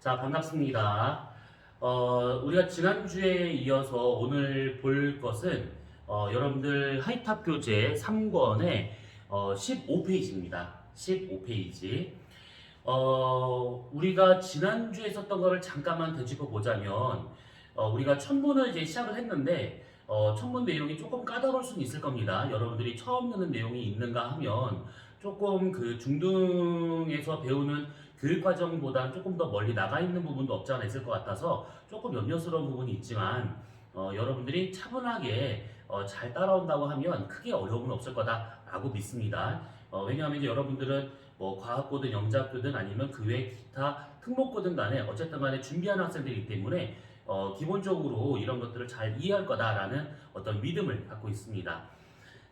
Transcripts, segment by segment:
자, 반갑습니다. 우리가 지난주에 이어서 오늘 볼 것은 여러분들 하이탑 교재 3권의 15페이지입니다. 15페이지. 우리가 지난주에 썼던 거를 잠깐만 되짚어 보자면, 우리가 천문을 이제 시작을 했는데, 천문 내용이 조금 까다로울 수는 있을 겁니다. 여러분들이 처음 듣는 내용이 있는가 하면, 조금 그 중등에서 배우는 교육과정보다 조금 더 멀리 나가 있는 부분도 없지 않아 있을 것 같아서 조금 염려스러운 부분이 있지만, 여러분들이 차분하게 잘 따라온다고 하면 크게 어려움은 없을 거다라고 믿습니다. 왜냐하면 이제 여러분들은 뭐 과학고든 영작고든 아니면 그 외 기타 특목고든 간에 어쨌든 간에 준비하는 학생들이기 때문에 기본적으로 이런 것들을 잘 이해할 거다라는 어떤 믿음을 갖고 있습니다.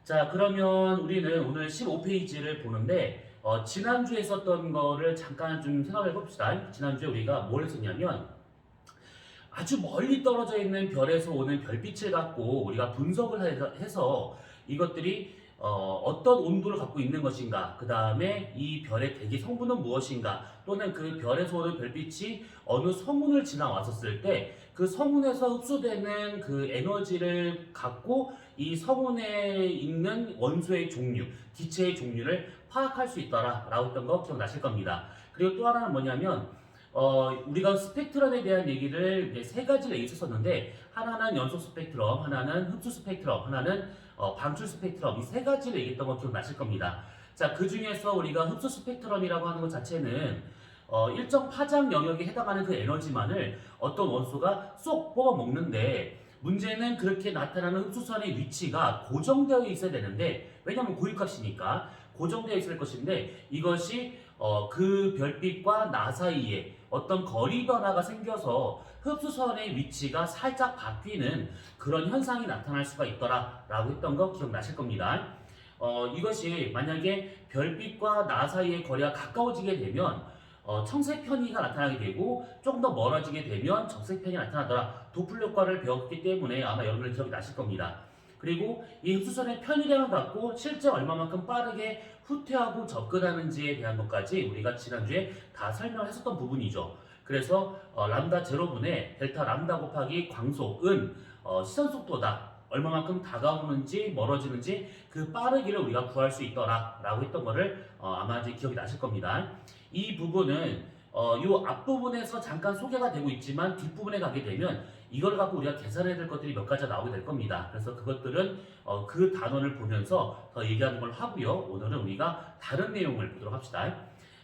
자, 그러면 우리는 오늘 15페이지를 보는데 지난주에 썼던 거를 잠깐 좀 생각해 봅시다. 지난주에 우리가 뭘 했었냐면 아주 멀리 떨어져 있는 별에서 오는 별빛을 갖고 우리가 분석을 해서 이것들이 어떤 온도를 갖고 있는 것인가, 그 다음에 이 별의 대기 성분은 무엇인가, 또는 그 별에서 오는 별빛이 어느 성운을 지나왔었을 때 그 성운에서 흡수되는 그 에너지를 갖고 이 성운에 있는 원소의 종류, 기체의 종류를 파악할 수 있더라라고 했던 거 기억나실 겁니다. 그리고 또 하나는 뭐냐면 우리가 스펙트럼에 대한 얘기를 이제 세 가지를 있었었는데, 하나는 연속 스펙트럼, 하나는 흡수 스펙트럼, 하나는 방출 스펙트럼, 이 세 가지를 얘기했던 거 기억나실 겁니다. 자, 그 중에서 우리가 흡수 스펙트럼이라고 하는 것 자체는 일정 파장 영역에 해당하는 그 에너지만을 어떤 원소가 쏙 뽑아 먹는데, 문제는 그렇게 나타나는 흡수선의 위치가 고정되어 있어야 되는데, 왜냐하면 고유값이니까 고정되어 있을 것인데, 이것이 그 별빛과 나 사이에 어떤 거리 변화가 생겨서 흡수선의 위치가 살짝 바뀌는 그런 현상이 나타날 수가 있더라라고 했던 거 기억나실 겁니다. 이것이 만약에 별빛과 나 사이의 거리가 가까워지게 되면 청색 편의가 나타나게 되고, 조금 더 멀어지게 되면 적색 편이 나타나더라. 도플 효과를 배웠기 때문에 아마 여러분들 기억이 나실 겁니다. 그리고 이 흡수선의 편의량을 갖고 실제 얼마만큼 빠르게 후퇴하고 접근하는지에 대한 것까지 우리가 지난주에 다 설명을 했었던 부분이죠. 그래서 람다 제로분의 델타 람다 곱하기 광속은 시선 속도다. 얼마만큼 다가오는지 멀어지는지 그 빠르기를 우리가 구할 수 있더라 라고 했던 거를 아마 이제 기억이 나실 겁니다. 이 부분은 이 앞부분에서 잠깐 소개가 되고 있지만 뒷부분에 가게 되면 이걸 갖고 우리가 계산해야 될 것들이 몇 가지가 나오게 될 겁니다. 그래서 그것들은 그 단원을 보면서 더 얘기하는 걸 하고요. 오늘은 우리가 다른 내용을 보도록 합시다.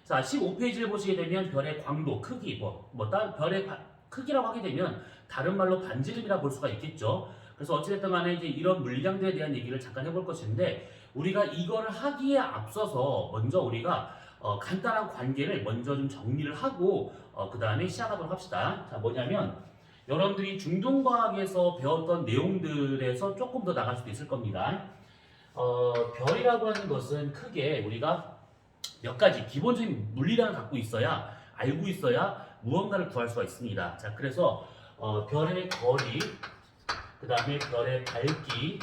자, 15페이지를 보시게 되면 별의 광도, 크기, 별의 크기라고 하게 되면 다른 말로 반지름이라 볼 수가 있겠죠. 그래서 어찌됐든 간에 이제 이런 물량들에 대한 얘기를 잠깐 해볼 것인데, 우리가 이걸 하기에 앞서서 먼저 우리가 간단한 관계를 먼저 좀 정리를 하고 그 다음에 시작하도록 합시다. 자, 뭐냐면 여러분들이 중등과학에서 배웠던 내용들에서 조금 더 나갈 수도 있을 겁니다. 별이라고 하는 것은 크게 우리가 몇 가지 기본적인 물리량을 갖고 있어야, 알고 있어야 무언가를 구할 수가 있습니다. 자, 그래서 별의 거리, 그 다음에 별의 밝기,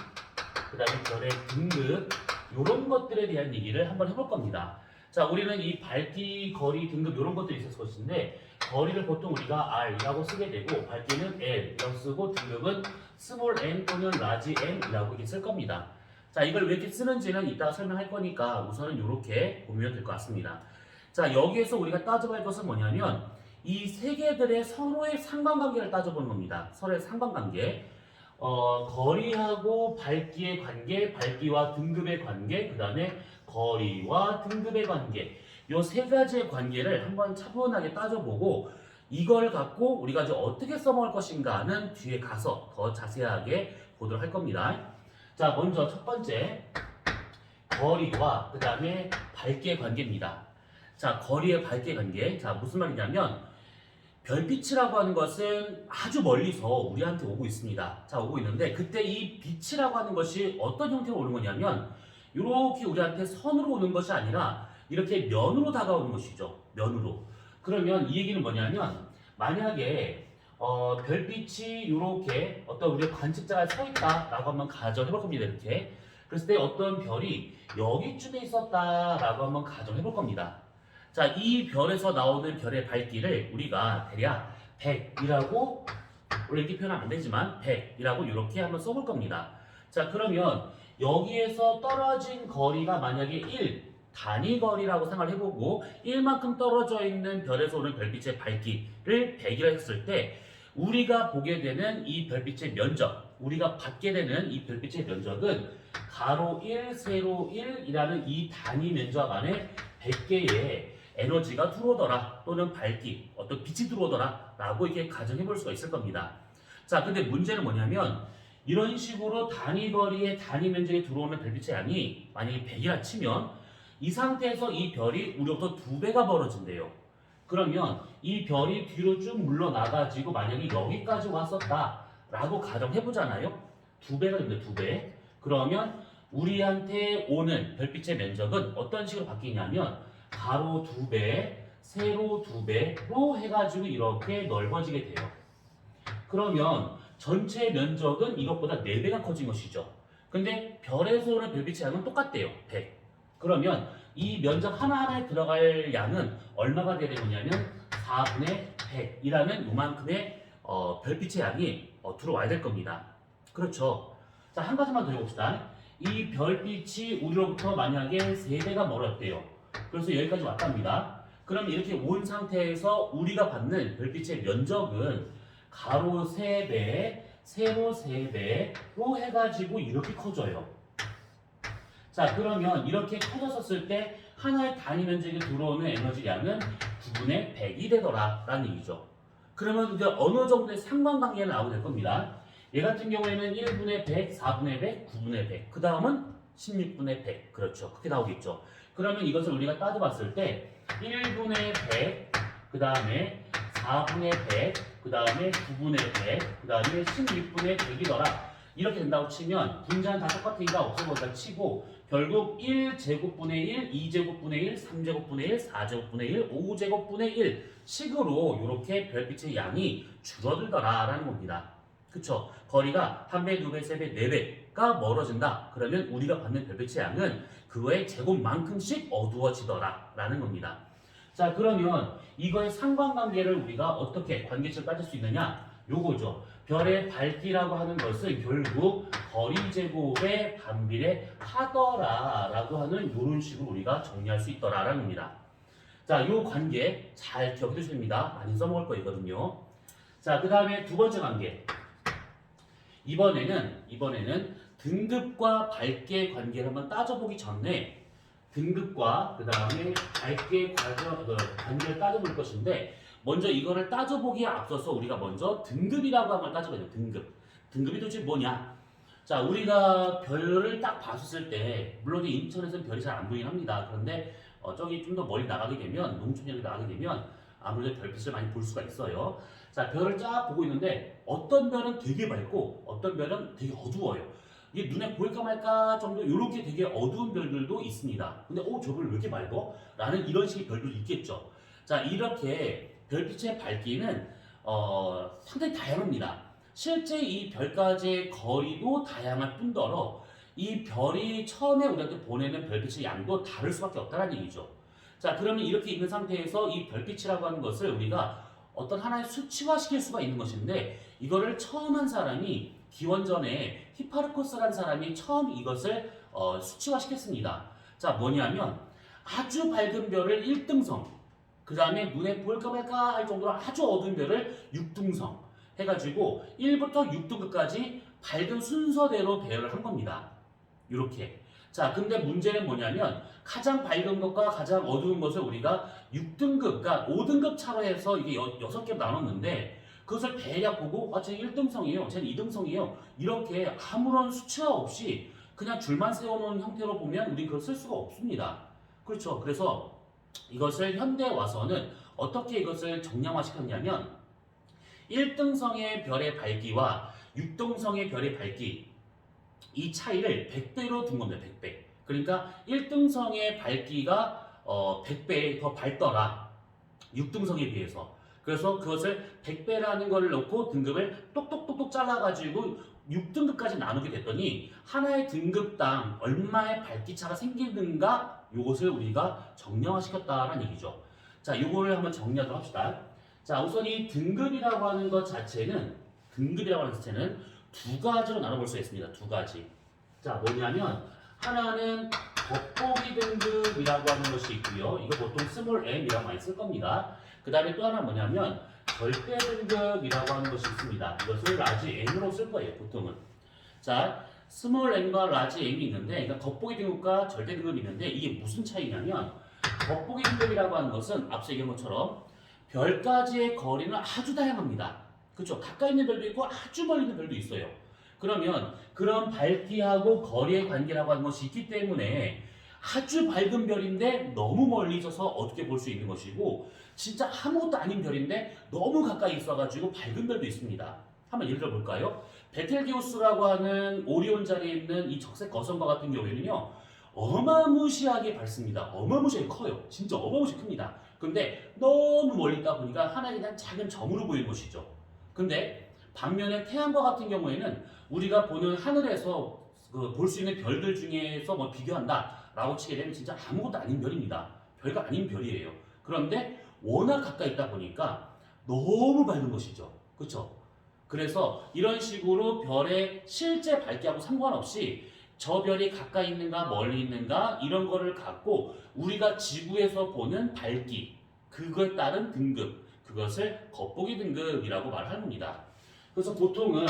그 다음에 별의 등급, 이런 것들에 대한 얘기를 한번 해볼 겁니다. 자, 우리는 이 밝기, 거리, 등급 이런 것들이 있을 것인데, 거리를 보통 우리가 R이라고 쓰게 되고, 밝기는 L이라고 쓰고, 등급은 스몰 n 또는 라지 n이라고 이렇게 쓸 겁니다. 자, 이걸 왜 이렇게 쓰는지는 이따가 설명할 거니까 우선은 이렇게 보면 될 것 같습니다. 자, 여기에서 우리가 따져볼 것은 뭐냐면 이 세 개들의 서로의 상관관계를 따져보는 겁니다. 서로의 상관관계. 거리하고 밝기의 관계, 밝기와 등급의 관계, 그 다음에 거리와 등급의 관계, 이 세 가지의 관계를 한번 차분하게 따져보고, 이걸 갖고 우리가 이제 어떻게 써먹을 것인가는 뒤에 가서 더 자세하게 보도록 할 겁니다. 자, 먼저 첫 번째, 거리와 그 다음에 밝기의 관계입니다. 자, 거리의 밝기의 관계. 자, 무슨 말이냐면 별빛이라고 하는 것은 아주 멀리서 우리한테 오고 있습니다. 자, 오고 있는데 그때 이 빛이라고 하는 것이 어떤 형태로 오는 거냐면 이렇게 우리한테 선으로 오는 것이 아니라 이렇게 면으로 다가오는 것이죠. 면으로. 그러면 이 얘기는 뭐냐면 만약에 별빛이 이렇게 어떤 우리가 관측자가 서 있다라고 한번 가정해 볼 겁니다. 이렇게. 그랬을 때 어떤 별이 여기쯤에 있었다라고 한번 가정해 볼 겁니다. 자, 이 별에서 나오는 별의 밝기를 우리가 대략 100이라고, 원래 이렇게 표현하면 안 되지만 100이라고 이렇게 한번 써볼 겁니다. 자, 그러면 여기에서 떨어진 거리가 만약에 1 단위 거리라고 생각을 해보고 1만큼 떨어져 있는 별에서 오는 별빛의 밝기를 100이라 했을 때 우리가 보게 되는 이 별빛의 면적, 우리가 받게 되는 이 별빛의 면적은 가로 1, 세로 1이라는 이 단위 면적 안에 100개의 에너지가 들어오더라 또는 밝기, 어떤 빛이 들어오더라 라고 이렇게 가정해 볼 수가 있을 겁니다. 자, 근데 문제는 뭐냐면 이런 식으로 단위 거리의 단위 면적에 들어오는 별빛의 양이 만약에 100이라 치면 이 상태에서 이 별이 우리로부터 2배가 벌어진대요. 그러면 이 별이 뒤로 쭉 물러나가지고 만약에 여기까지 왔었다 라고 가정해보잖아요. 2배가 됩니다. 2배. 그러면 우리한테 오는 별빛의 면적은 어떤 식으로 바뀌냐면 가로 2배, 세로 2배로 해가지고 이렇게 넓어지게 돼요. 그러면 전체 면적은 이것보다 4배가 커진 것이죠. 근데 별에서 오는 별빛의 양은 똑같대요. 100. 그러면 이 면적 하나하나에 들어갈 양은 얼마가 되는 거냐면 4분의 100이라는 요만큼의 별빛의 양이 들어와야 될 겁니다. 그렇죠. 자, 한 가지만 더 해봅시다. 이 별빛이 우리로부터 만약에 3배가 멀었대요. 그래서 여기까지 왔답니다. 그럼 이렇게 온 상태에서 우리가 받는 별빛의 면적은 가로 3배, 세로 3배로 해가지고 이렇게 커져요. 자, 그러면 이렇게 커졌었을 때 하나의 단위 면적에 들어오는 에너지 양은 9분의 100이 되더라 라는 얘기죠. 그러면 이제 어느 정도의 상관관계가 나오게 될 겁니다. 얘 같은 경우에는 1분의 100, 4분의 100, 9분의 100, 그 다음은 16분의 100. 그렇죠. 그렇게 나오겠죠. 그러면 이것을 우리가 따져봤을 때 1분의 100, 그 다음에 4분의 100, 그 다음에 9분의 100, 그 다음에 16분의 100이더라. 이렇게 된다고 치면 분자는 다 똑같으니까 없애버리다 치고 결국 1제곱분의 1, 2제곱분의 1, 3제곱분의 1, 4제곱분의 1, 5제곱분의 1 식으로 이렇게 별빛의 양이 줄어들더라 라는 겁니다. 그쵸? 거리가 1배, 2배, 3배, 4배가 멀어진다. 그러면 우리가 받는 별빛의 양은 그거의 제곱만큼씩 어두워지더라 라는 겁니다. 자, 그러면 이거의 상관관계를 우리가 어떻게 관계식을 따질 수 있느냐? 요거죠. 별의 밝기라고 하는 것은 결국 거리 제곱의 반비례 하더라 라고 하는 이런 식으로 우리가 정리할 수 있더라라는 겁니다. 자, 요 관계 잘 기억해 두셔야 됩니다. 많이 써먹을 거거든요. 자, 그 다음에 두 번째 관계. 이번에는 등급과 밝기의 관계를 한번 따져보기 전에 등급과 그 다음에 밝기의 관계를 따져볼 것인데 먼저 이거를 따져보기에 앞서서 우리가 먼저 등급이라고 한번 따져봐야 돼요. 등급이 도대체 뭐냐? 자, 우리가 별을 딱 봤을 때 물론 인천에서는 별이 잘 안 보이긴 합니다. 그런데 저기 좀 더 멀리 나가게 되면 농촌에 나가게 되면 아무래도 별빛을 많이 볼 수가 있어요. 자, 별을 쫙 보고 있는데 어떤 별은 되게 밝고 어떤 별은 되게 어두워요. 이게 눈에 보일까 말까 정도 이렇게 되게 어두운 별들도 있습니다. 근데 저 별 왜 이렇게 밝어? 라는 이런 식의 별들도 있겠죠. 자, 이렇게 별빛의 밝기는 상당히 다양합니다. 실제 이 별까지의 거리도 다양할 뿐더러 이 별이 처음에 우리한테 보내는 별빛의 양도 다를 수밖에 없다는 얘기죠. 자, 그러면 이렇게 있는 상태에서 이 별빛이라고 하는 것을 우리가 어떤 하나의 수치화시킬 수가 있는 것인데 이거를 처음 한 사람이 기원전에 히파르코스라는 사람이 처음 이것을 수치화시켰습니다. 자, 뭐냐면 아주 밝은 별을 1등성, 그 다음에 눈에 보일까 말까 할 정도로 아주 어두운 별을 6등성 해가지고 1부터 6등급까지 밝은 순서대로 배열을 한 겁니다. 이렇게. 자, 근데 문제는 뭐냐면 가장 밝은 것과 가장 어두운 것을 우리가 6등급, 그러니까 5등급 차로 해서 이게 6개로 나눴는데 그것을 대략 보고 쟤는 1등성이에요, 쟤는 2등성이에요 이렇게 아무런 수치화 없이 그냥 줄만 세워놓은 형태로 보면 우리는 그걸 쓸 수가 없습니다. 그렇죠. 그래서 이것을 현대에 와서는 어떻게 이것을 정량화시켰냐면 1등성의 별의 밝기와 6등성의 별의 밝기 이 차이를 100배로 둔 겁니다. 100배. 그러니까 1등성의 밝기가 100배 더 밝더라. 6등성에 비해서. 그래서 그것을 100배라는 걸 넣고 등급을 똑똑똑똑 잘라가지고 6등급까지 나누게 됐더니 하나의 등급당 얼마의 밝기 차가 생기는가 이것을 우리가 정량화시켰다는 얘기죠. 자, 요거를 한번 정리하도록 합시다. 자, 우선 이 등급이라고 하는 것 자체는 두 가지로 나눠볼 수 있습니다. 두 가지. 자, 뭐냐면 하나는 겉보기 등급이라고 하는 것이 있고요. 이거 보통 스몰 m이라고 많이 쓸 겁니다. 그 다음에 또 하나 뭐냐면 절대 등급이라고 하는 것이 있습니다. 이것을 라지 m으로 쓸 거예요, 보통은. 자, 스몰 m과 라지 m이 있는데, 그러니까 겉보기 등급과 절대 등급이 있는데, 이게 무슨 차이냐면, 겉보기 등급이라고 하는 것은 앞서 얘기한 것처럼 별까지의 거리는 아주 다양합니다. 그렇죠? 가까이 있는 별도 있고 아주 멀리 있는 별도 있어요. 그러면 그런 밝기하고 거리의 관계라고 하는 것이 있기 때문에 아주 밝은 별인데 너무 멀리 있어서 어둡게 볼 수 있는 것이고, 진짜 아무것도 아닌 별인데 너무 가까이 있어가지고 밝은 별도 있습니다. 한번 예를 들어 볼까요? 베텔게우스라고 하는 오리온 자리에 있는 이 적색 거성과 같은 경우에는요, 어마무시하게 밝습니다. 어마무시하게 커요. 진짜 어마무시하게 큽니다. 근데 너무 멀리 있다 보니까 하나의 그냥 작은 점으로 보이는 것이죠. 근데 반면에 태양과 같은 경우에는 우리가 보는 하늘에서 볼 수 있는 별들 중에서 뭐 비교한다라고 치게 되면 진짜 아무것도 아닌 별입니다. 별거 아닌 별이에요. 그런데 워낙 가까이 있다 보니까 너무 밝은 것이죠. 그렇죠? 그래서 이런 식으로 별의 실제 밝기하고 상관없이 저 별이 가까이 있는가 멀리 있는가 이런 거를 갖고 우리가 지구에서 보는 밝기, 그거에 따른 등급, 그것을 겉보기 등급이라고 말하는 겁니다. 그래서 보통은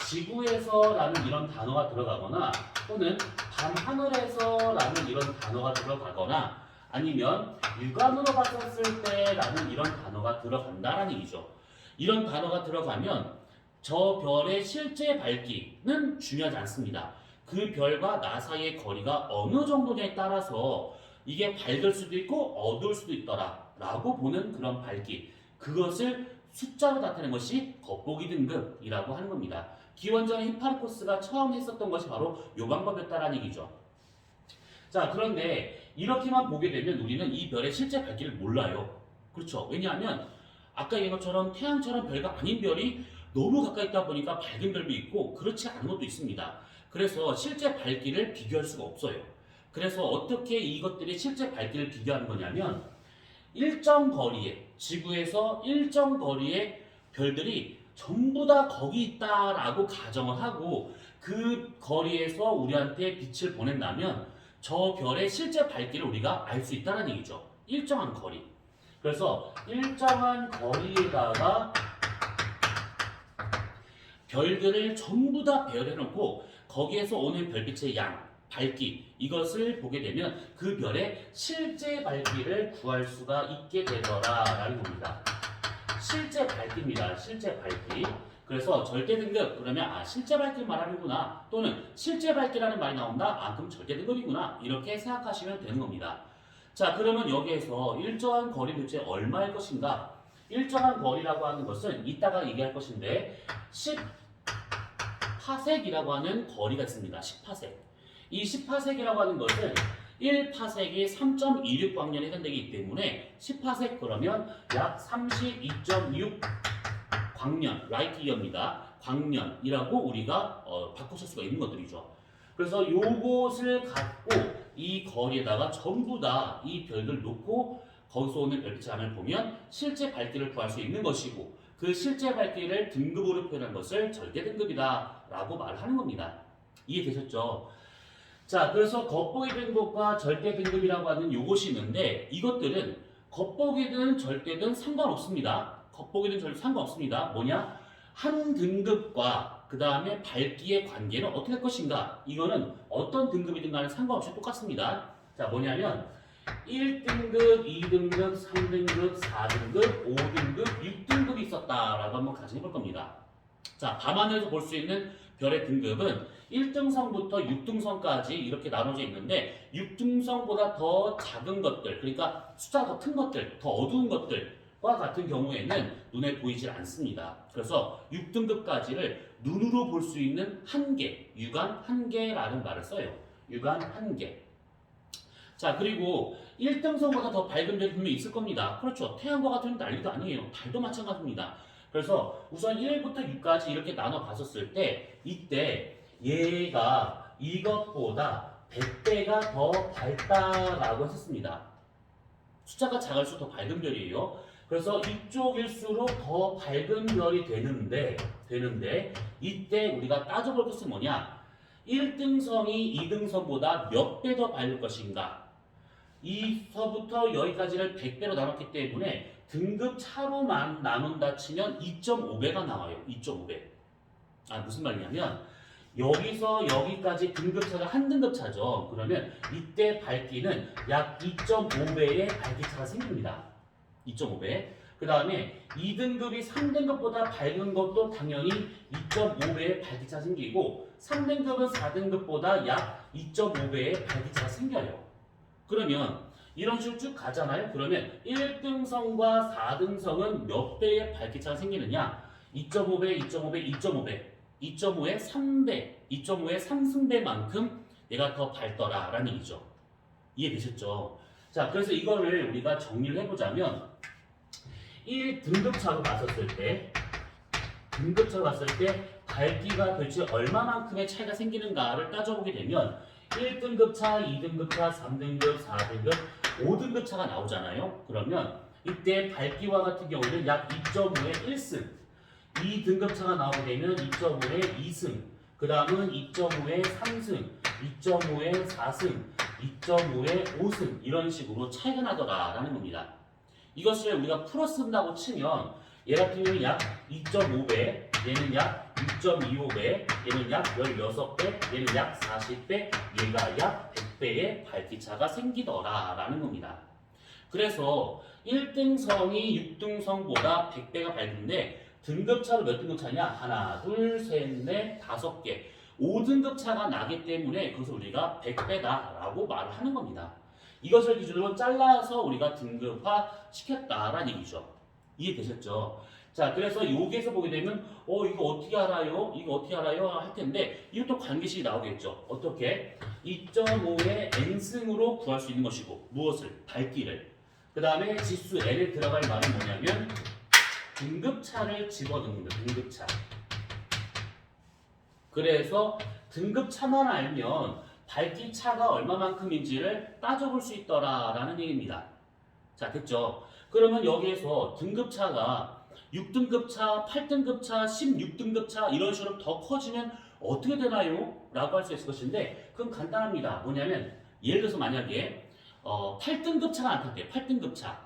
지구에서라는 이런 단어가 들어가거나 또는 밤하늘에서라는 이런 단어가 들어가거나 아니면 육안으로 봤었을 때라는 이런 단어가 들어간다라는 얘기죠. 이런 단어가 들어가면 저 별의 실제 밝기는 중요하지 않습니다. 그 별과 나 사이의 거리가 어느 정도냐에 따라서 이게 밝을 수도 있고 어두울 수도 있더라 라고 보는 그런 밝기, 그것을 숫자로 나타낸 것이 겉보기 등급이라고 하는 겁니다. 기원전 히파르코스가 처음 했었던 것이 바로 이 방법이었다라는 얘기죠. 자, 그런데 이렇게만 보게 되면 우리는 이 별의 실제 밝기를 몰라요. 그렇죠? 왜냐하면 아까 얘기한 것처럼 태양처럼 별과 아닌 별이 너무 가까이 있다 보니까 밝은 별도 있고 그렇지 않은 것도 있습니다. 그래서 실제 밝기를 비교할 수가 없어요. 그래서 어떻게 이것들이 실제 밝기를 비교하는 거냐면 일정 거리에, 지구에서 일정 거리의 별들이 전부 다 거기 있다라고 가정을 하고 그 거리에서 우리한테 빛을 보낸다면 저 별의 실제 밝기를 우리가 알 수 있다는 얘기죠. 일정한 거리. 그래서 일정한 거리에다가 별들을 전부 다 배열해놓고 거기에서 오는 별빛의 양, 밝기, 이것을 보게 되면 그 별의 실제 밝기를 구할 수가 있게 되더라라는 겁니다. 실제 밝기입니다. 실제 밝기. 그래서 절대 등급, 그러면 실제 밝기를 말하는구나, 또는 실제 밝기라는 말이 나온다, 그럼 절대 등급이구나, 이렇게 생각하시면 되는 겁니다. 자, 그러면 여기에서 일정한 거리 도대체 얼마일 것인가? 일정한 거리라고 하는 것은 이따가 얘기할 것인데 10파섹이라고 하는 거리가 있습니다. 10파섹. 이 10파섹이라고 하는 것은 1파섹이 3.26광년에 해당되기 때문에 10파섹 그러면 약 32.6 광년, 라이트 이어입니다. 광년이라고 우리가 바꾸실 수가 있는 것들이죠. 그래서 요것을 갖고 이 거리에다가 전부 다 이 별들 놓고 거기서 오는 별빛의 양을 보면 실제 밝기를 구할 수 있는 것이고, 그 실제 밝기를 등급으로 표현한 것을 절대 등급이다 라고 말하는 겁니다. 이해되셨죠? 자, 그래서 겉보기 등급과 절대 등급이라고 하는 요것이 있는데, 이것들은 겉보기든 절대든 상관없습니다. 겉보기든 절대 상관없습니다. 뭐냐? 한 등급과 그 다음에 밝기의 관계는 어떻게 할 것인가? 이거는 어떤 등급이든 간에 상관없이 똑같습니다. 자, 뭐냐면 1등급, 2등급, 3등급, 4등급, 5등급, 6등급이 있었다라고 한번 가정해 볼 겁니다. 자, 밤하늘에서 볼 수 있는 별의 등급은 1등성부터 6등성까지 이렇게 나눠져 있는데, 6등성보다 더 작은 것들, 그러니까 숫자가 더 큰 것들, 더 어두운 것들과 같은 경우에는 눈에 보이질 않습니다. 그래서 6등급까지를 눈으로 볼 수 있는 한계, 유관 한계라는 말을 써요. 유관 한계. 자, 그리고 1등성보다 더 밝은 별이 분명히 있을 겁니다. 그렇죠. 태양과 같은 난리도 아니에요. 달도 마찬가지입니다. 그래서 우선 1부터 6까지 이렇게 나눠 봤었을 때, 이때 얘가 이것보다 100배가 더 밝다라고 했었습니다. 숫자가 작을수록 더 밝은 별이에요. 그래서 이쪽일수록 더 밝은 별이 되는데 이때 우리가 따져볼 것은 뭐냐? 1등성이 2등성보다 몇 배 더 밝을 것인가? 이서부터 여기까지를 100배로 나눴기 때문에 등급 차로만 나눈다 치면 2.5배가 나와요. 2.5배. 아, 무슨 말이냐면 여기서 여기까지 등급차가 한 등급 차죠. 그러면 이때 밝기는 약 2.5배의 밝기차가 생깁니다. 2.5배. 그 다음에 2등급이 3등급보다 밝은 것도 당연히 2.5배의 밝기차가 생기고 3등급은 4등급보다 약 2.5배의 밝기차가 생겨요. 그러면 이런 식으로 쭉 가잖아요. 그러면 1등성과 4등성은 몇 배의 밝기차가 생기느냐? 2.5배, 2.5배, 2.5배. 2.5의 3배, 2.5의 상승배만큼 얘가 더 밝더라라는 얘기죠. 이해되셨죠? 자, 그래서 이거를 우리가 정리를 해보자면 1등급차로 봤었을 때 밝기가 도대체 얼마만큼의 차이가 생기는가를 따져보게 되면 1등급 차, 2등급 차, 3등급, 4등급, 5등급 차가 나오잖아요. 그러면 이때 밝기와 같은 경우는 약 2.5의 1승, 2등급 차가 나오게 되면 2.5의 2승, 그 다음은 2.5의 3승, 2.5의 4승, 2.5의 5승 이런 식으로 차이가 나더라라는 겁니다. 이것을 우리가 풀어 쓴다고 치면 얘 같은 경우는 약 2.5배, 얘는 약 6.25배, 얘는 약 16배, 얘는 약 40배, 얘가 약 100배의 밝기차가 생기더라라는 겁니다. 그래서 1등성이 6등성보다 100배가 밝은데 등급차로 몇 등급 차냐? 하나, 둘, 셋, 넷, 5개. 5등급 차가 나기 때문에 그것을 우리가 100배다라고 말을 하는 겁니다. 이것을 기준으로 잘라서 우리가 등급화 시켰다라는 얘기죠. 이해되셨죠? 자, 그래서 여기에서 보게 되면 이거 어떻게 알아요? 이거 어떻게 알아요? 할 텐데 이것도 관계식이 나오겠죠. 어떻게? 2.5의 n승으로 구할 수 있는 것이고 무엇을? 밝기를. 그 다음에 지수 n에 들어갈 말은 뭐냐면 등급차를 집어넣는 거예요. 등급차. 그래서 등급차만 알면 밝기차가 얼마만큼인지를 따져볼 수 있더라라는 얘기입니다. 자, 됐죠? 그러면 여기에서 등급차가 6등급차, 8등급차, 16등급차 이런 식으로 더 커지면 어떻게 되나요? 라고 할 수 있을 것인데 그건 간단합니다. 뭐냐면 예를 들어서 만약에 8등급차가 나타났대요. 8등급차.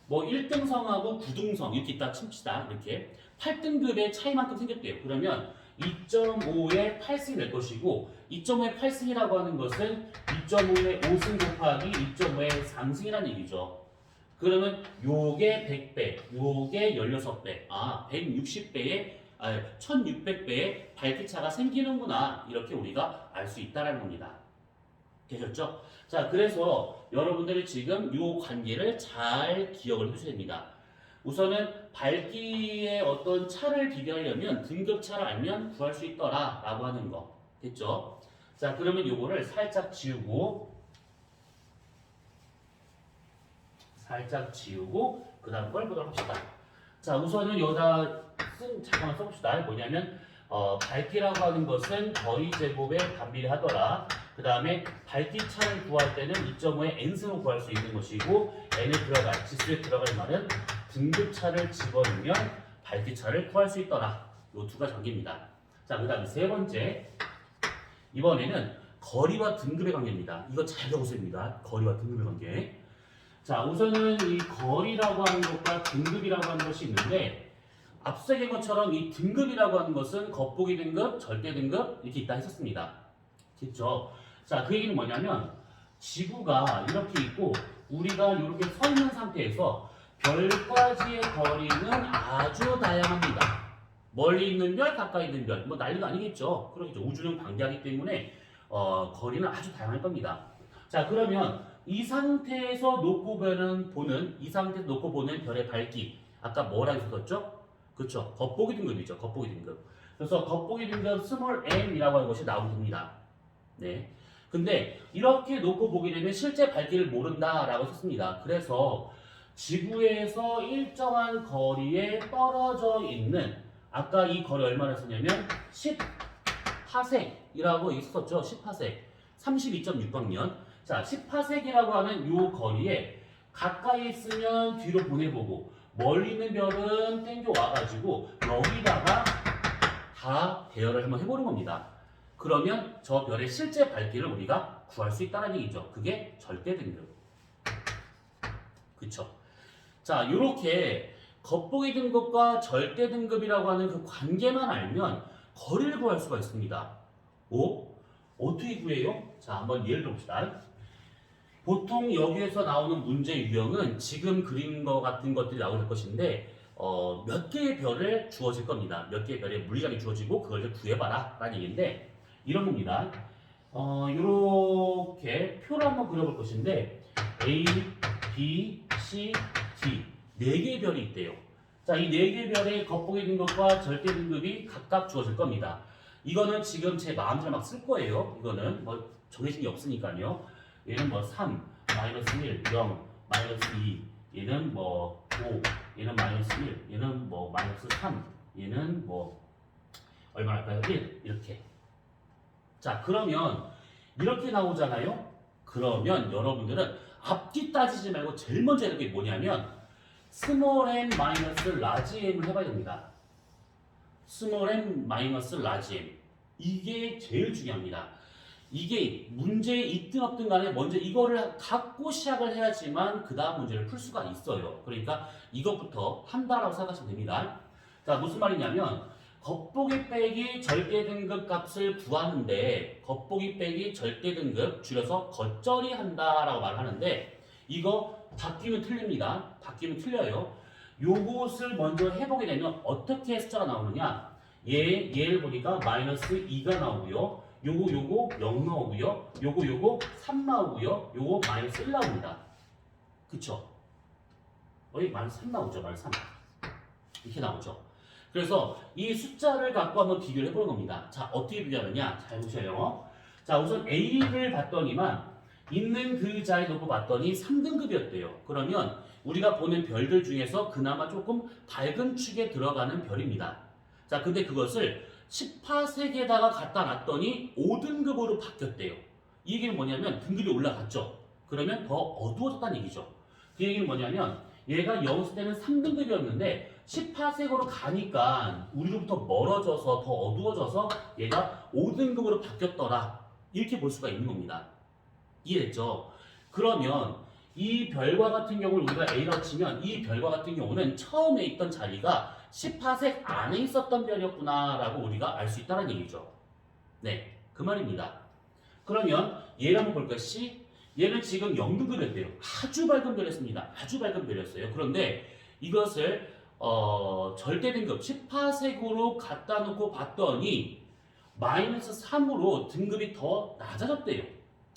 뭐 1등성하고 9등성 이렇게 있다 칩시다. 이렇게 8등급의 차이만큼 생겼대요. 그러면 2.5의 8승이 될 것이고 2.5의 8승이라고 하는 것은 2.5의 5승 곱하기 2.5의 3승이라는 얘기죠. 그러면 요게 100배, 요게 16배, 160배의 1600배의 밝기차가 생기는구나 이렇게 우리가 알 수 있다는 겁니다. 되셨죠? 자, 그래서 여러분들이 지금 이 관계를 잘 기억을 해주셔야 됩니다. 우선은 밝기의 어떤 차를 비교하려면 등급차를 알면 구할 수 있더라 라고 하는 거 됐죠? 자, 그러면 요거를 살짝 지우고 그 다음 걸 보도록 합시다. 자, 우선은 여기다 잠깐만 써봅시다. 뭐냐면 밝기라고 하는 것은 거리 제곱에 반비례하더라. 그 다음에 밝기차를 구할 때는 2.5의 n승을 구할 수 있는 것이고 n에 들어갈, 지수에 들어갈 말은 등급차를 집어넣으면 밝기차를 구할 수 있더라. 요 두 가지 관계입니다. 자, 그 다음에 세 번째 이번에는 거리와 등급의 관계입니다. 이거 잘 적으셔야 됩니다. 거리와 등급의 관계. 자, 우선은 이 거리라고 하는 것과 등급이라고 하는 것이 있는데 앞서 얘기한 것처럼 이 등급이라고 하는 것은 겉보기 등급, 절대 등급 이렇게 있다 했었습니다. 됐죠? 자, 그 얘기는 뭐냐면 지구가 이렇게 있고 우리가 이렇게 서 있는 상태에서 별까지의 거리는 아주 다양합니다. 멀리 있는 별, 가까이 있는 별, 뭐 난리도 아니겠죠. 그러겠죠. 우주는 방대하기 때문에 거리는 아주 다양할 겁니다. 자, 그러면 이 상태에서 놓고 보는 별의 밝기 아까 뭐라고 했었죠? 그렇죠. 겉보기 등급이죠. 겉보기 등급. 그래서 겉보기 등급 스몰 n이라고 하는 것이 나오게 됩니다. 네. 근데 이렇게 놓고 보게 되면 실제 밝기를 모른다라고 썼습니다. 그래서 지구에서 일정한 거리에 떨어져 있는 아까 이 거리 얼마나 썼냐면 10파섹이라고 있었죠. 10파섹. 32.6광년. 자, 10파섹이라고 하는 이 거리에 가까이 있으면 뒤로 보내보고 멀리 있는 별은 땡겨 와가지고 여기다가 다 대열을 한번 해보는 겁니다. 그러면 저 별의 실제 밝기를 우리가 구할 수 있다는 얘기죠. 그게 절대 등급. 그쵸? 자, 요렇게 겉보기 등급과 절대 등급이라고 하는 그 관계만 알면 거리를 구할 수가 있습니다. 어떻게 구해요? 자, 한번 예를 들어봅시다. 보통 여기에서 나오는 문제 유형은 지금 그린 것 같은 것들이 나올 것인데 몇 개의 별을 주어질 겁니다. 몇 개의 별의 물리량이 주어지고 그걸 좀 구해봐라 라는 얘기인데 이런 겁니다. 이렇게 표를 한번 그려볼 것인데 A, B, C, D 4개의 별이 있대요. 자, 이 4개의 별의 겉보기 등급과 절대 등급이 각각 주어질 겁니다. 이거는 지금 제 마음대로 막 쓸 거예요. 이거는 뭐 정해진 게 없으니까요. 얘는 뭐 3, 마이너스 1, 0, 마이너스 2, 얘는 뭐 5, 얘는 마이너스 1, 얘는 뭐 마이너스 3, 얘는 뭐 얼마나 할까요? 1, 이렇게. 자, 그러면 이렇게 나오잖아요? 그러면 여러분들은 앞뒤 따지지 말고 제일 먼저 해야 되는 게 뭐냐면 스몰 n 마이너스 라지 m을 해봐야 됩니다. 스몰 n 마이너스 라지 m. 이게 제일 중요합니다. 이게 문제에 있든 없든 간에 먼저 이거를 갖고 시작을 해야지만 그 다음 문제를 풀 수가 있어요. 그러니까 이것부터 한다라고 생각하시면 됩니다. 자, 무슨 말이냐면 겉보기 빼기 절대 등급 값을 구하는데 겉보기 빼기 절대 등급 줄여서 겉절이 한다라고 말하는데 이거 바뀌면 틀립니다. 바뀌면 틀려요. 요것을 먼저 해보게 되면 어떻게 숫자가 나오느냐? 얘를 보니까 마이너스 2가 나오고요. 요거 0 나오고요. 요거 3 나오고요. 요거 마이너스 1 나옵니다. 그쵸? 여기 마이너스 3 나오죠. 마이너스 3. 이렇게 나오죠. 그래서 이 숫자를 갖고 한번 비교를 해보는 겁니다. 자, 어떻게 비교하느냐? 잘 보셔요. 자, 우선 A를 봤더니만 있는 그 자리 놓고 봤더니 3등급이었대요. 그러면 우리가 보는 별들 중에서 그나마 조금 밝은 축에 들어가는 별입니다. 자, 근데 그것을 10파색에다가 갖다 놨더니 5등급으로 바뀌었대요. 이 얘기는 뭐냐면 등급이 올라갔죠. 그러면 더 어두워졌다는 얘기죠. 그 얘기는 뭐냐면 얘가 여기서 때는 3등급이었는데 10파색으로 가니까 우리로부터 멀어져서 더 어두워져서 얘가 5등급으로 바뀌었더라. 이렇게 볼 수가 있는 겁니다. 이해됐죠? 그러면 이 별과 같은 경우를 우리가 A라고 치면 이 별과 같은 경우는 처음에 있던 자리가 10파색 안에 있었던 별이었구나 라고 우리가 알 수 있다는 얘기죠. 네, 그 말입니다. 그러면 얘를 한번 볼까요? C? 얘는 지금 0등급이었대요. 아주 밝은 별이었습니다. 아주 밝은 별이었어요. 그런데 이것을 절대 등급 10파색으로 갖다 놓고 봤더니 마이너스 3으로 등급이 더 낮아졌대요.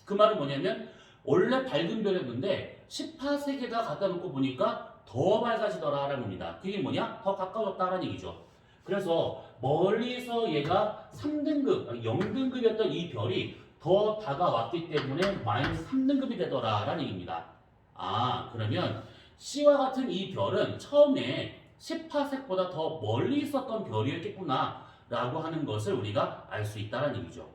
그 말은 뭐냐면 원래 밝은 별이었는데 10파색에다 갖다 놓고 보니까 더 밝아지더라라는 겁니다. 그게 뭐냐? 더 가까워졌다라는 얘기죠. 그래서 멀리서 얘가 3등급, 0등급이었던 이 별이 더 다가왔기 때문에 마이너스 3등급이 되더라라는 얘기입니다. 아, 그러면 C와 같은 이 별은 처음에 10파색보다 더 멀리 있었던 별이었겠구나 라고 하는 것을 우리가 알 수 있다는 얘기죠.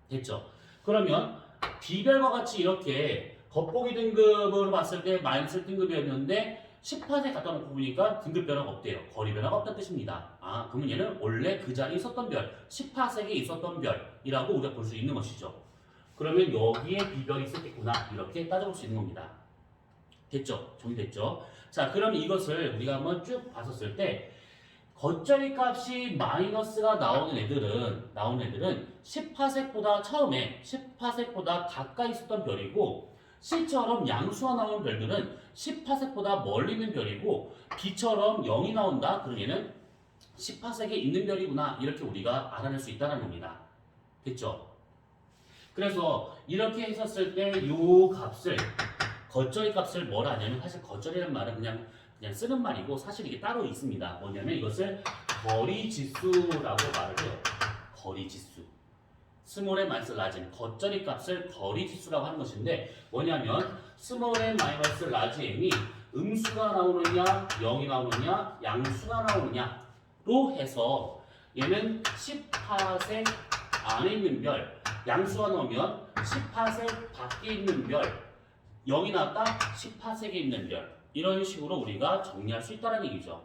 됐죠? 그러면 B별과 같이 이렇게 겉보기 등급으로 봤을 때 마이너스 1등급이었는데 10파색 갖다 놓고 보니까 등급 변화가 없대요. 거리 변화가 없다는 뜻입니다. 아, 그러면 얘는 원래 그 자리에 있었던 별, 10파색에 있었던 별이라고 우리가 볼 수 있는 것이죠. 그러면 여기에 B별이 있었겠구나 이렇게 따져볼 수 있는 겁니다. 됐죠? 정리됐죠? 자, 그럼 이것을 우리가 한번 쭉 봤었을 때 겉절이 값이 마이너스가 나오는 애들은 10파색보다 처음에 10파색보다 가까이 있었던 별이고 C처럼 양수가 나오는 별들은 10파색보다 멀리 있는 별이고 B처럼 0이 나온다. 그럼 얘는 10파색에 있는 별이구나. 이렇게 우리가 알아낼 수 있다는 겁니다. 됐죠? 그래서 이렇게 했었을 때 이 값을 겉절이 값을 뭐라 하냐면 사실 겉절이라는 말은 그냥 쓰는 말이고 사실 이게 따로 있습니다. 뭐냐면 이것을 거리지수라고 말을 해요. 거리지수. 스몰 n 마이너스 라지 m 겉절이 값을 거리지수라고 하는 것인데 뭐냐면 스몰 n 마이너스 라지 m이 음수가 나오느냐 0이 나오느냐 양수가 나오느냐로 해서 얘는 10파색 안에 있는 별 양수가 나오면 10파색 밖에 있는 별 0이 나왔다. 10파색에 있는 별. 이런 식으로 우리가 정리할 수 있다는 얘기죠.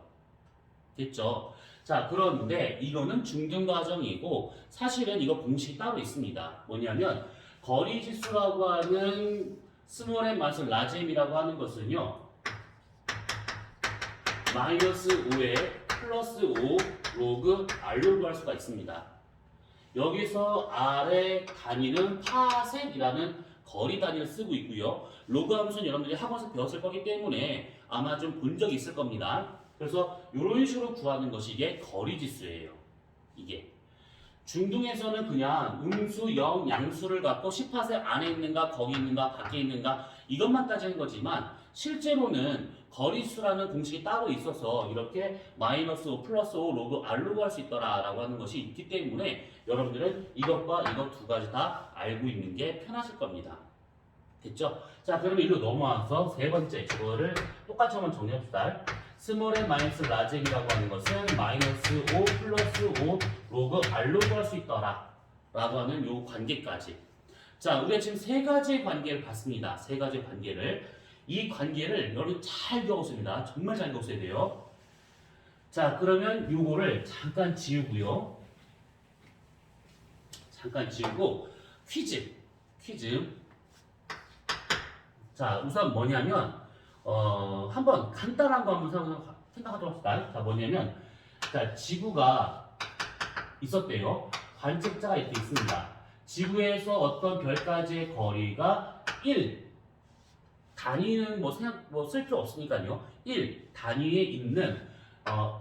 됐죠? 자, 그런데 이거는 중등 과정이고 사실은 이거 공식이 따로 있습니다. 뭐냐면 거리 지수라고 하는 스몰 m 마이너스 라지 m이라고 하는 것은요. 마이너스 5에 플러스 5 로그 r로 구할 수가 있습니다. 여기서 r의 단위는 파섹이라는 거리 단위를 쓰고 있고요. 로그 함수는 여러분들이 학원에서 배웠을 거기 때문에 아마 좀 본 적이 있을 겁니다. 그래서 이런 식으로 구하는 것이 이게 거리 지수예요. 이게. 중등에서는 그냥 음수, 영, 양수를 갖고 10파세 안에 있는가, 거기 있는가, 밖에 있는가 이것만 따지는 거지만 실제로는 거리수라는 공식이 따로 있어서 이렇게 마이너스 5 플러스 5 로그 r로 구할 수 있더라라고 하는 것이 있기 때문에 여러분들은 이것과 이것 두 가지 다 알고 있는 게 편하실 겁니다. 됐죠? 자, 그러면 일로 넘어와서 세 번째 저거를 똑같이 한번 정리합시다. 스몰 m 마이너스 라지 m이라고 하는 것은 마이너스 5 플러스 5 로그 r로 구할 수 있더라 라고 하는 요 관계까지. 자, 우리가 지금 세 가지의 관계를 봤습니다. 세 가지의 관계를. 이 관계를 여러분 잘 적었습니다. 정말 잘 적었어야 돼요. 자, 그러면 요거를 잠깐 지우고요. 잠깐 지우고 퀴즈. 자, 우선 뭐냐면 한번 간단한 거 한번 생각하도록 합시다. 자, 뭐냐면 자, 지구가 있었대요. 관측자가 이렇게 있습니다. 지구에서 어떤 별까지의 거리가 1 단위는 쓸 필요 없으니까요. 1 단위에 있는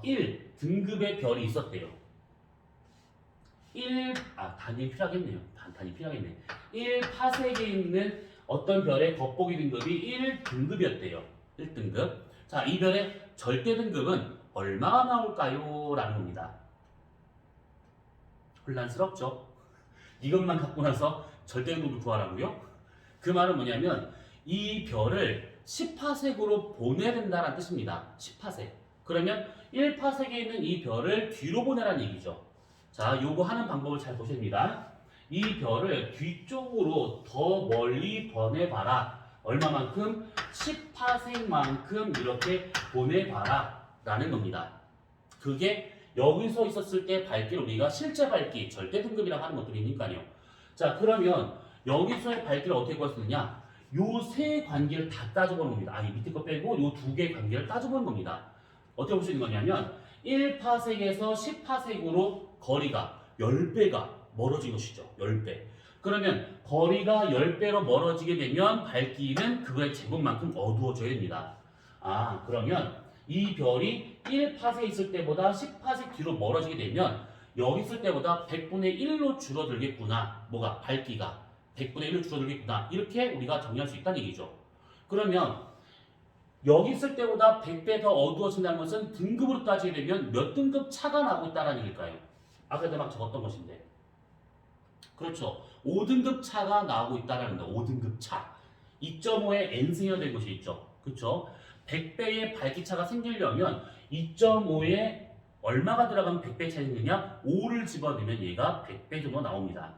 1 등급의 별이 있었대요. 단위 필요하겠네요. 단위 필요하겠네. 1 파색에 있는 어떤 별의 겉보기 등급이 1 등급이었대요. 1등급. 자, 이 별의 절대 등급은 얼마나 나올까요? 라는 겁니다. 혼란스럽죠? 이것만 갖고 나서 절대 등급을 구하라고요? 그 말은 뭐냐면 이 별을 10파색으로 보내야 된다는 뜻입니다. 10파색. 그러면 1파색에 있는 이 별을 뒤로 보내라는 얘기죠. 자, 요거 하는 방법을 잘 보셔야 됩니다. 이 별을 뒤쪽으로 더 멀리 보내봐라. 얼마만큼? 10파색만큼 이렇게 보내봐라 라는 겁니다. 그게 여기서 있었을 때 밝기를 우리가 실제 밝기, 절대 등급이라고 하는 것들이니까요. 자, 그러면 여기서의 밝기를 어떻게 구했느냐? 요 세 관계를 다 따져보는 겁니다. 이 밑에 거 빼고 요 두 개의 관계를 따져보는 겁니다. 어떻게 볼 수 있는 거냐면 1파색에서 10파색으로 거리가 10배가 멀어진 것이죠. 10배. 그러면 거리가 10배로 멀어지게 되면 밝기는 그거의 제곱만큼 어두워져야 됩니다. 그러면 이 별이 1파색 있을 때보다 10파색 뒤로 멀어지게 되면 여기 있을 때보다 100분의 1로 줄어들겠구나. 뭐가? 밝기가 100분의 1로 줄어들겠구나. 이렇게 우리가 정리할 수 있다는 얘기죠. 그러면 여기 있을 때보다 100배 더 어두워진다는 것은 등급으로 따지게 되면 몇 등급 차가 나고 있다는 얘기일까요? 아까도 막 적었던 것인데. 그렇죠. 5등급 차가 나오고 있다는 겁니다. 5등급 차. 2.5의 n승이나 된 것이 있죠. 그렇죠. 100배의 밝기차가 생기려면 2.5에 얼마가 들어가면 100배 차이 생기냐? 5를 집어넣으면 얘가 100배 정도 나옵니다.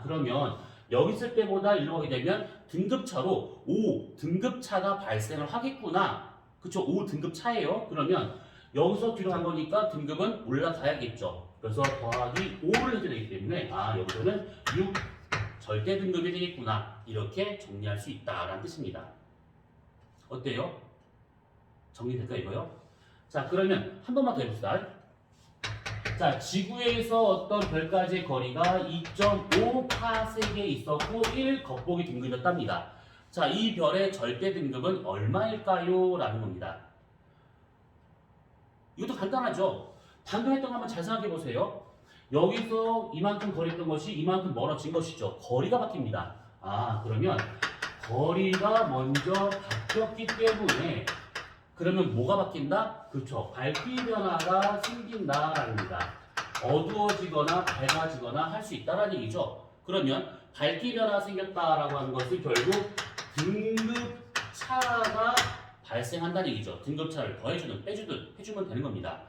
그러면 여기 있을 때보다 일로 가게 되면 등급차로 5등급차가 발생을 하겠구나. 그쵸? 5등급 차예요. 그러면 여기서 뒤로 간 거니까 등급은 올라가야겠죠. 그래서 더하기 5를 해야 되기 때문에 여기서는 6 절대 등급이 되겠구나. 이렇게 정리할 수 있다라는 뜻입니다. 어때요? 정리될까 이거요? 자, 그러면 한 번만 더 해봅시다. 자, 지구에서 어떤 별까지의 거리가 2.5파색에 있었고 1 겉보기 등급이었답니다. 자, 이 별의 절대 등급은 얼마일까요? 라는 겁니다. 이것도 간단하죠? 방금 했던 거 한번 잘 생각해 보세요. 여기서 이만큼 거리했던 것이 이만큼 멀어진 것이죠. 거리가 바뀝니다. 그러면 거리가 먼저 바뀌었기 때문에 그러면 뭐가 바뀐다? 그렇죠. 밝기 변화가 생긴다라는 겁니다. 어두워지거나 밝아지거나 할 수 있다는 얘기죠. 그러면 밝기 변화가 생겼다라고 하는 것은 결국 등급차가 발생한다는 얘기죠. 등급차를 더해주든 빼주든 해주면 되는 겁니다.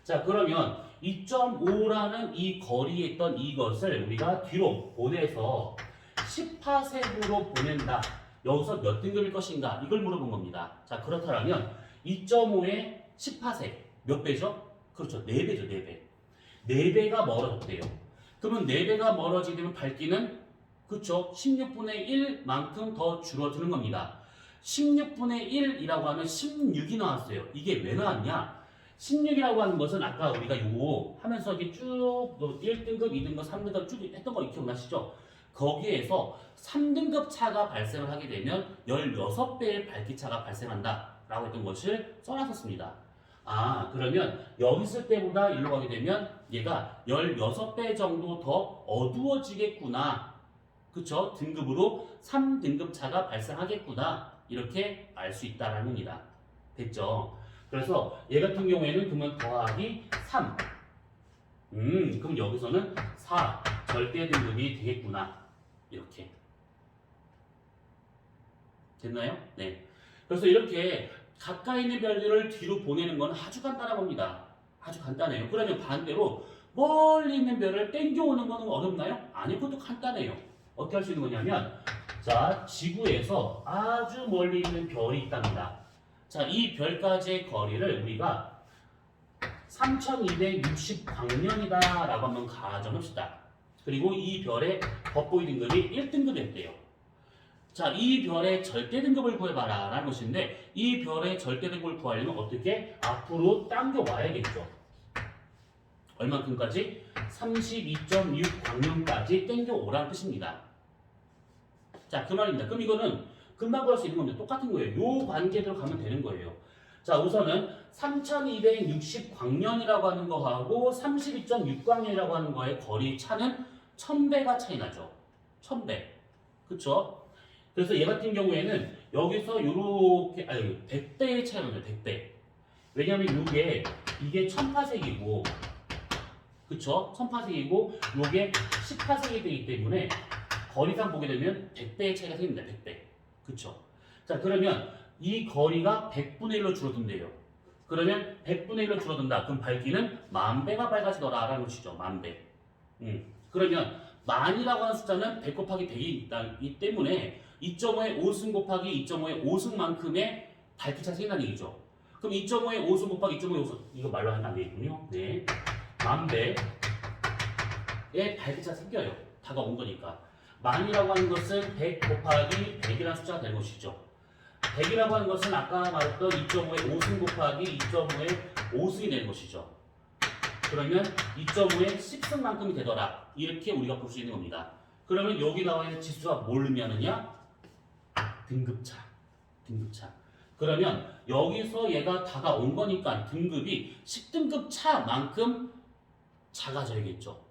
자, 그러면 2.5라는 이 거리에 있던 이것을 우리가 뒤로 보내서 10파색으로 보낸다. 여기서 몇 등급일 것인가 이걸 물어본 겁니다. 자, 그렇다면 2.5의 10파세 몇 배죠? 그렇죠. 4배죠. 4배. 4배가 멀어졌대요. 그러면 4배가 멀어지면 밝기는 그렇죠. 16분의 1만큼 더 줄어드는 겁니다. 16분의 1이라고 하면 16이 나왔어요. 이게 왜 나왔냐? 16이라고 하는 것은 아까 우리가 요거 하면서 이렇게 쭉 1등급, 2등급, 3등급 쭉 했던 거 기억나시죠? 거기에서 3등급 차가 발생을 하게 되면 16배의 밝기차가 발생한다 라고 했던 것을 써놨었습니다. 아, 그러면 여기 있을 때보다 일로 가게 되면 얘가 16배 정도 더 어두워지겠구나. 그쵸? 등급으로 3등급 차가 발생하겠구나. 이렇게 알 수 있다라는 겁니다. 됐죠? 그래서 얘 같은 경우에는 그러면 더하기 3. 그럼 여기서는 4 절대 등급이 되겠구나. 이렇게. 됐나요? 네. 그래서 이렇게 가까이 있는 별들을 뒤로 보내는 건 아주 간단한 겁니다. 아주 간단해요. 그러면 반대로 멀리 있는 별을 땡겨오는 거는 어렵나요? 아니, 그것도 간단해요. 어떻게 할 수 있는 거냐면, 자, 지구에서 아주 멀리 있는 별이 있답니다. 자, 이 별까지의 거리를 우리가 3260광년이다 라고 한번 가정합시다. 그리고 이 별의 겉보이 등급이 1등급이었대요. 자, 이 별의 절대 등급을 구해봐라 라는 것인데, 이 별의 절대 등급을 구하려면 어떻게? 앞으로 당겨와야겠죠. 얼만큼까지? 32.6광년까지 당겨오라는 뜻입니다. 자, 그 말입니다. 그럼 이거는 금방 구할 수 있는 건데 똑같은 거예요. 요 관계대로 가면 되는 거예요. 자, 우선은 3260광년이라고 하는 거하고 32.6광년이라고 하는 거의 거리 차는 1000배가 차이 나죠. 1000배. 그쵸? 그래서 얘 같은 경우에는 여기서 요렇게, 100배의 차이가 나요. 100배. 왜냐면 이게 1000파색이고, 그쵸? 1000파색이고, 요게 10파색이 되기 때문에 거리상 보게 되면 100배의 차이가 생깁니다. 100배. 그쵸? 자, 그러면 이 거리가 100분의 1로 줄어든대요. 그러면 100분의 1로 줄어든다. 그럼 밝기는 10,000배가 밝아지더라 라는 것이죠. 10,000배. 그러면 만이라고 하는 숫자는 100 곱하기 100이 있기 때문에 2.5의 5승 곱하기 2.5의 5승만큼의 밝기차가 생긴다는 얘기죠. 그럼 2.5의 5승 곱하기 2.5의 5승, 이거 말로 하면 안 되겠군요. 네. 10,000배의 밝기차가 생겨요. 다가온 거니까. 만이라고 하는 것은 100 곱하기 100이라는 숫자가 되는 것이죠. 100이라고 하는 것은 아까 말했던 2.5의 5승 곱하기 2.5의 5승이 되는 것이죠. 그러면 2.5의 10승만큼이 되더라. 이렇게 우리가 볼 수 있는 겁니다. 그러면 여기 나와 있는 지수가 뭘 의미하느냐? 등급차. 등급차. 그러면 여기서 얘가 다가온 거니까 등급이 10등급 차만큼 작아져야겠죠.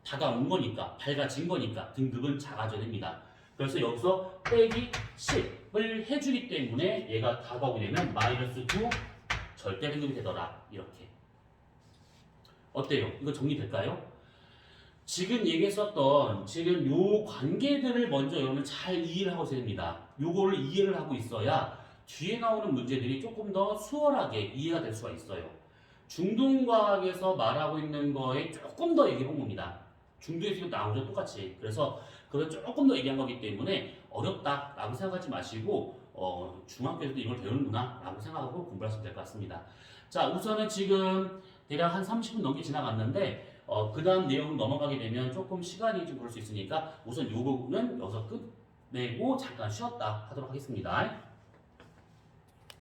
다가온 거니까, 밝아진 거니까 등급은 작아져야 됩니다. 그래서 여기서 빼기 10을 해주기 때문에 얘가 다가오게 되면 마이너스 9 절대 등급이 되더라. 이렇게. 어때요? 이거 정리될까요? 지금 얘기했었던 지금 요 관계들을 먼저 여러분 잘 이해를 하고 있어야 됩니다. 요거를 이해를 하고 있어야 뒤에 나오는 문제들이 조금 더 수월하게 이해가 될 수가 있어요. 중등과학에서 말하고 있는 거에 조금 더 얘기해 본 겁니다. 중도에서 지금 나오죠, 똑같이. 그래서 그걸 조금 더 얘기한 거기 때문에 어렵다라고 생각하지 마시고 중학교에서도 이걸 배우는구나 라고 생각하고 공부하시면 될 것 같습니다. 자, 우선은 지금 대략 한 30분 넘게 지나갔는데 그 다음 내용을 넘어가게 되면 조금 시간이 좀 그럴 수 있으니까 우선 요거는 여기서 끝내고 잠깐 쉬었다 하도록 하겠습니다.